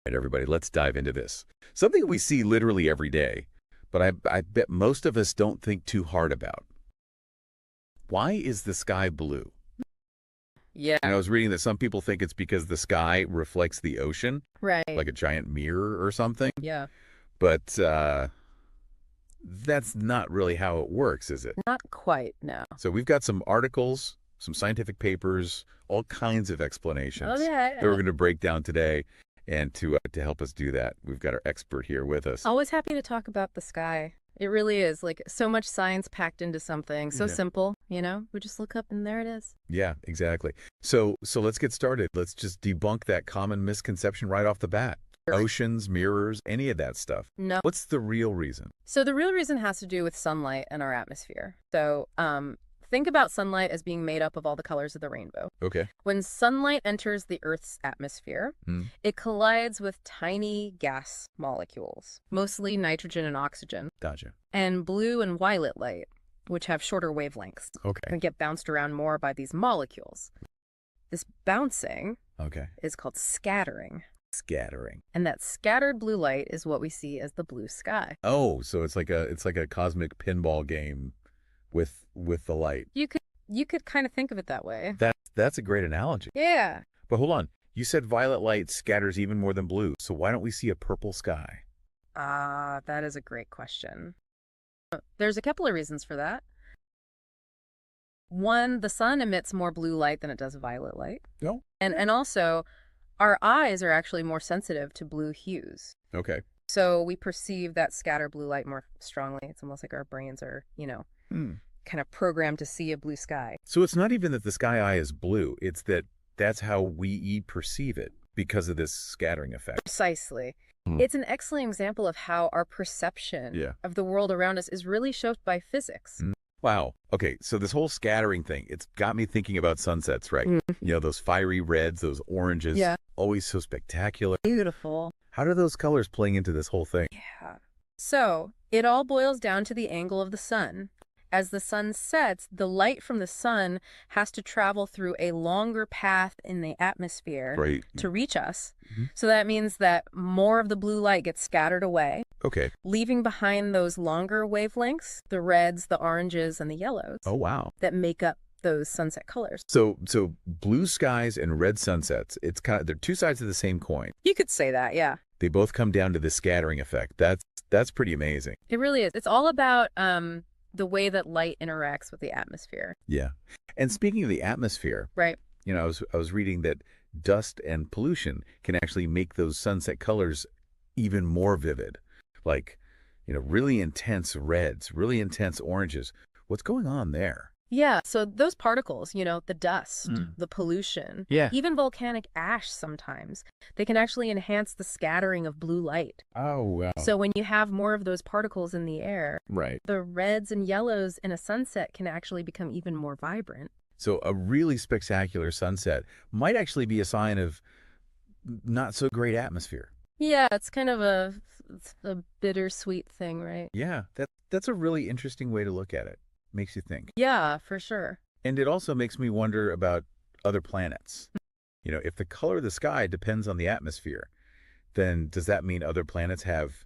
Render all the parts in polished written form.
right, everybody, let's dive into this. Something that we see literally every day, but I bet most of us don't think too hard about. Why is the sky blue? Yeah, And I was reading that some people think it's because the sky reflects the ocean, right. like a giant mirror or something. Yeah. But that's not really how it works, is it? Not quite, no. So we've got some articles, some scientific papers, all kinds of Oh, explanations that we're yeah. going to break down today. And to help us do that, we've got our expert here with us. Always happy to talk about the sky. It really is like so much science packed into something so Yeah. simple, you know? We just look up and there it is. Yeah, exactly. So let's get started. Let's just debunk that common misconception right off the bat. Oceans, mirrors, any of that stuff. No. What's the real reason? So the real reason has to do with sunlight and our atmosphere. So think about sunlight as being made up of all the colors of the rainbow. Okay. When sunlight enters the Earth's atmosphere, Hmm. it collides with tiny gas molecules, mostly nitrogen and oxygen, Gotcha. and blue and violet light, which have shorter wavelengths, Okay. and get bounced around more by these molecules. This bouncing Okay. is called scattering, Scattering. and that scattered blue light is what we see as the blue sky. Oh, so it's like a cosmic pinball game with the light. You could kind of think of it that way. That's a great analogy. Yeah. But hold on. You said violet light scatters even more than blue. So why don't we see a purple sky? That is a great question. There's a couple of reasons for that. One, the sun emits more blue light than it does violet light. No. And also, our eyes are actually more sensitive to blue hues. Okay. So we perceive that scatter blue light more strongly. It's almost like our brains are, Hmm. kind of programmed to see a blue sky. So it's not even that the sky eye is blue. It's that that's how we perceive it because of this scattering effect. Precisely. Hmm. It's an excellent example of how our perception Yeah. of the world around us is really shaped by physics. Wow. Okay, so this whole scattering thing, it's got me thinking about sunsets, right? Mm. You know, those fiery reds, those oranges, Yeah. always so spectacular. Beautiful. How do those colors playing into this whole thing? Yeah. So it all boils down to the angle of the sun. As the sun sets, the light from the sun has to travel through a longer path in the atmosphere Right. to reach us. Mhm. So that means that more of the blue light gets scattered away, Okay. leaving behind those longer wavelengths, the reds, the oranges, and the yellows Oh, wow. that make up those sunset colors. So blue skies and red sunsets, it's kind of, they're two sides of the same coin. You could say that, yeah. They both come down to the scattering effect. That's pretty amazing. It really is. It's all about the way that light interacts with the atmosphere. Yeah. And speaking of the atmosphere, Right. you know, I was reading that dust and pollution can actually make those sunset colors even more vivid. Like, you know, really intense reds, really intense oranges. What's going on there? Yeah, so those particles, the dust, Mm. the pollution, Yeah. even volcanic ash sometimes, they can actually enhance the scattering of blue light. Oh, wow. So when you have more of those particles in the air, Right. the reds and yellows in a sunset can actually become even more vibrant. So a really spectacular sunset might actually be a sign of not so great atmosphere. Yeah, it's kind of it's a bittersweet thing, right? Yeah, that's a really interesting way to look at it. Makes you think. Yeah, for sure. And it also makes me wonder about other planets. You know, if the color of the sky depends on the atmosphere, then does that mean other planets have,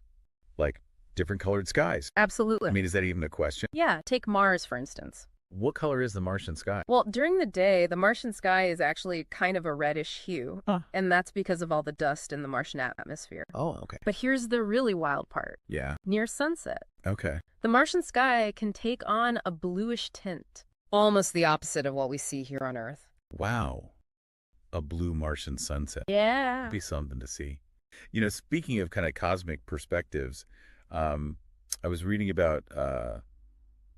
like, different colored skies? Absolutely. I mean, is that even a question? Yeah, take Mars, for instance. What color is the Martian sky? Well, during the day, the Martian sky is actually kind of a reddish hue, Huh. and that's because of all the dust in the Martian atmosphere. Oh, okay. But here's the really wild part. Yeah. Near sunset, Okay. the Martian sky can take on a bluish tint, almost the opposite of what we see here on Earth. Wow. A blue Martian sunset. Yeah. Be something to see. You know, speaking of kind of cosmic perspectives, I was reading about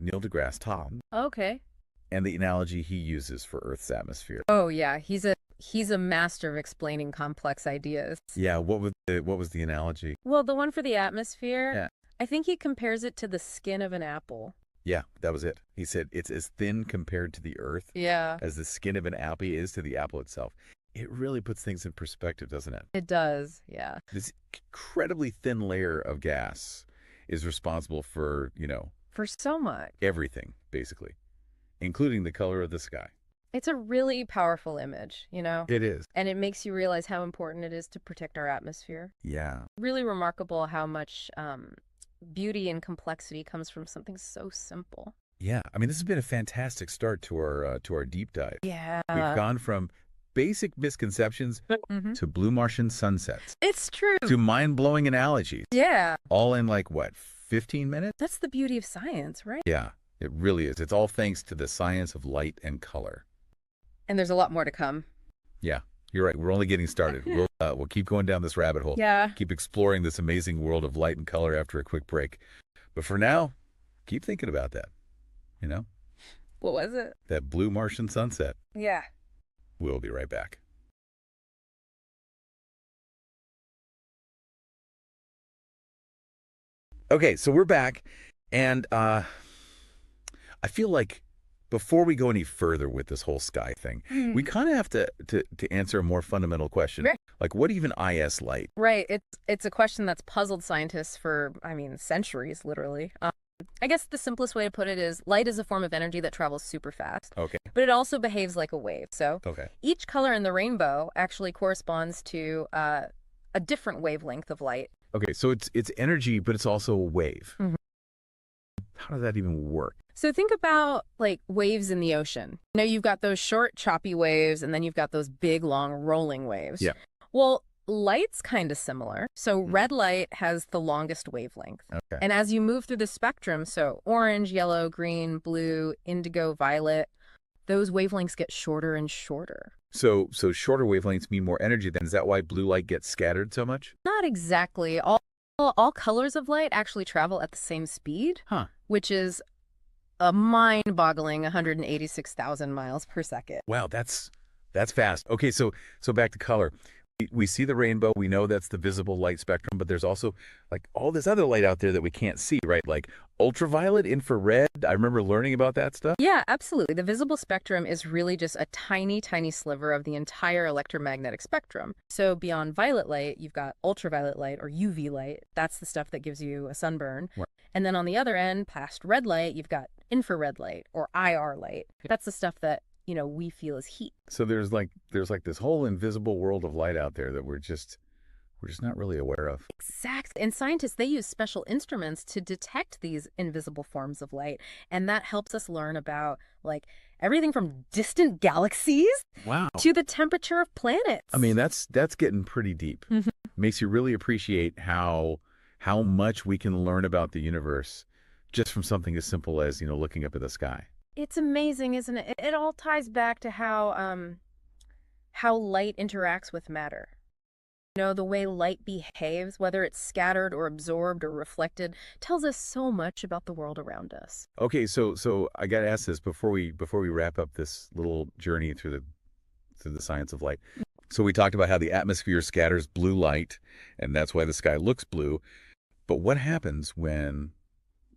Neil deGrasse Tyson Okay. and the analogy he uses for Earth's atmosphere. Oh, yeah. He's a master of explaining complex ideas. Yeah, what was the analogy? Well, the one for the atmosphere, Yeah. I think he compares it to the skin of an apple. Yeah, that was it. He said it's as thin compared to the Earth Yeah, as the skin of an apple is to the apple itself. It really puts things in perspective, doesn't it? it does. Yeah. This incredibly thin layer of gas is responsible for, For so much. everything, basically, including the color of the sky. It's a really powerful image, you know? It is. And it makes you realize how important it is to protect our atmosphere. Yeah. Really remarkable how much beauty and complexity comes from something so simple. Yeah. I mean, this has been a fantastic start to our deep dive. We've Yeah. gone from basic misconceptions hmm to blue Martian sunsets It's true. to mind-blowing analogies, Yeah. all in like what, 15 minutes? That's the beauty of science, right? Yeah, it really is. It's all thanks to the science of light and color. And there's a lot more to come. Yeah, you're right. We're only getting started. We'll keep going down this rabbit hole, Yeah. keep exploring this amazing world of light and color after a quick break. But for now, keep thinking about that, you know, What was it? that blue Martian sunset. Yeah. We'll be right back. Okay, so we're back, and I feel like before we go any further with this whole sky thing, we kind of have to answer a more fundamental question. Right. Like, what even is light? Right. It's a question that's puzzled scientists for, I mean, centuries, literally. I guess the simplest way to put it is light is a form of energy that travels super fast, Okay. but it also behaves like a wave. So Okay. each color in the rainbow actually corresponds to a different wavelength of light. Okay, so it's energy, but it's also a wave. Mhm. How does that even work? So think about like waves in the ocean. You know, you've got those short, choppy waves, and then you've got those big, long, rolling waves. Yeah. Well, light's kind of similar. So red light has the longest wavelength. Okay. And as you move through the spectrum, so orange, yellow, green, blue, indigo, violet, those wavelengths get shorter and shorter. So shorter wavelengths mean more energy then. Is that why blue light gets scattered so much? Not exactly. All colors of light actually travel at the same speed, Huh. which is a mind-boggling 186,000 miles per second. Wow, that's fast. Okay, so back to color. We see the rainbow. We know that's the visible light spectrum, but there's also like all this other light out there that we can't see, right? Like ultraviolet, infrared. I remember learning about that stuff. Yeah, absolutely. The visible spectrum is really just a tiny, tiny sliver of the entire electromagnetic spectrum. So beyond violet light, you've got ultraviolet light or UV light. That's the stuff that gives you a sunburn. Right. And then on the other end, past red light, you've got infrared light or IR light. That's the stuff that, you know, we feel as heat. So there's like this whole invisible world of light out there that we're just not really aware of. Exactly. And scientists, they use special instruments to detect these invisible forms of light. And that helps us learn about like everything from distant galaxies Wow. to the temperature of planets. I mean, that's getting pretty deep. Mhm. Makes you really appreciate how much we can learn about the universe just from something as simple as, you know, looking up at the sky. It's amazing, isn't it? It all ties back to how light interacts with matter. You know, the way light behaves, whether it's scattered or absorbed or reflected, tells us so much about the world around us. Okay, so I got to ask this before we wrap up this little journey through the science of light. So we talked about how the atmosphere scatters blue light, and that's why the sky looks blue. But what happens when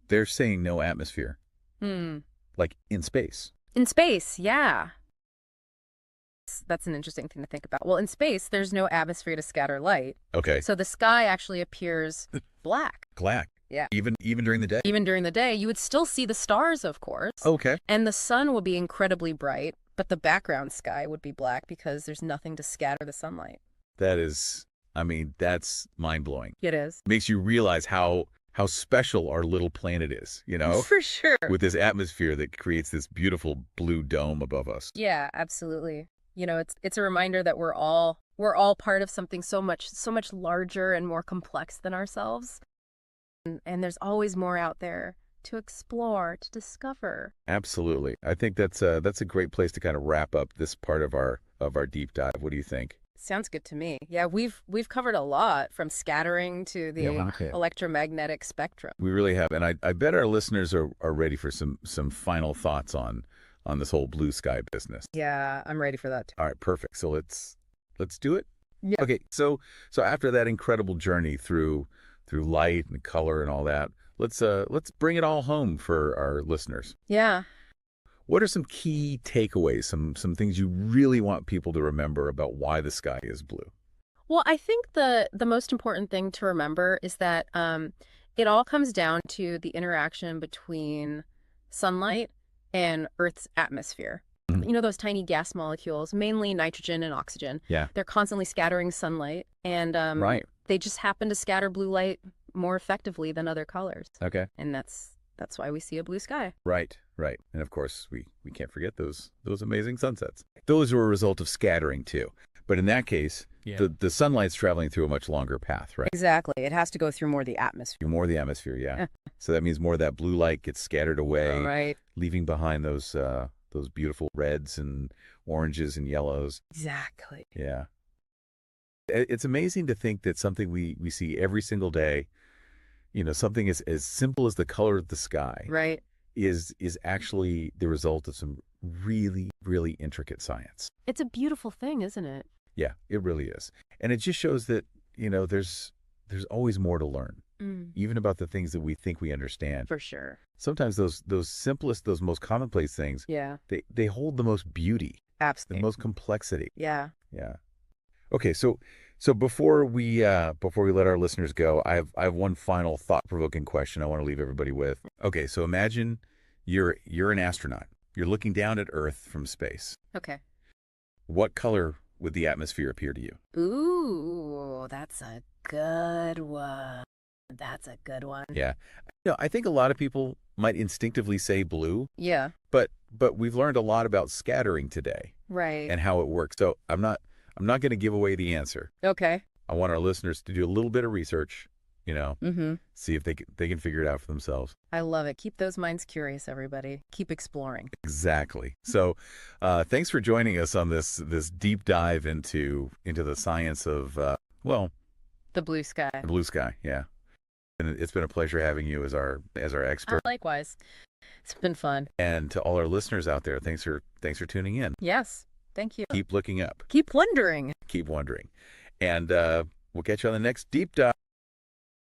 they're saying no atmosphere, Hmm. like in space? In space, yeah. That's an interesting thing to think about. Well, in space, there's no atmosphere to scatter light. Okay, So the sky actually appears black. black. Yeah. Even during the day. Even during the day, you would still see the stars, of course. Okay. And the sun would be incredibly bright, but the background sky would be black because there's nothing to scatter the sunlight. That is, I mean, that's mind-blowing. It is. Makes you realize how special our little planet is, you know, For sure. with this atmosphere that creates this beautiful blue dome above us. Yeah, absolutely. You know, it's a reminder that we're all part of something so much larger and more complex than ourselves. And there's always more out there to explore, to discover. Absolutely. I think that's a great place to kind of wrap up this part of our deep dive. What do you think? Sounds good to me. Yeah, we've covered a lot from scattering to the Okay. electromagnetic spectrum. We really have, and I bet our listeners are ready for some final thoughts on this whole blue sky business. Yeah, I'm ready for that too. All right, perfect. So let's do it. Yeah. Okay, so after that incredible journey through light and color and all that, let's bring it all home for our listeners. Yeah. What are some key takeaways, some things you really want people to remember about why the sky is blue? Well, I think the most important thing to remember is that it all comes down to the interaction between sunlight and Earth's atmosphere. Mhm. You know, those tiny gas molecules, mainly nitrogen and oxygen. Yeah. They're constantly scattering sunlight, and Right. they just happen to scatter blue light more effectively than other colors. Okay. And that's why we see a blue sky. Right. Right. And of course, we can't forget those amazing sunsets. Those were a result of scattering too. But in that case, Yeah. the sunlight's traveling through a much longer path, right? Exactly. It has to go through more of the atmosphere. More of the atmosphere, yeah. So that means more of that blue light gets scattered away, Right. leaving behind those beautiful reds and oranges and yellows. Exactly. Yeah. It's amazing to think that something we see every single day, something as simple as the color of the sky Right. is actually the result of some really, really intricate science. It's a beautiful thing, isn't it? Yeah, it really is. And it just shows that, there's always more to learn, even about the things that we think we understand. For sure. Sometimes those simplest, those most commonplace things, Yeah. they hold the most beauty, the Absolutely. most complexity. Yeah. Yeah. Okay, so before we let our listeners go, I have one final thought-provoking question I want to leave everybody with. Okay, so imagine you're an astronaut. You're looking down at Earth from space. Okay. What color would the atmosphere appear to you? Ooh, that's a good one. That's a good one. Yeah. I think a lot of people might instinctively say blue, Yeah. but we've learned a lot about scattering today Right. and how it works. So I'm not going to give away the answer. Okay. I want our listeners to do a little bit of research, Mm-hmm. see if they can figure it out for themselves. I love it. Keep those minds curious, everybody. Keep exploring. Exactly. So, thanks for joining us on this deep dive into the science of The blue sky. the blue sky. Yeah, and it's been a pleasure having you as our expert. Likewise. It's been fun. And to all our listeners out there, thanks for tuning in. Yes. Thank you. Keep looking up. Keep wondering. Keep wondering, and we'll catch you on the next deep dive.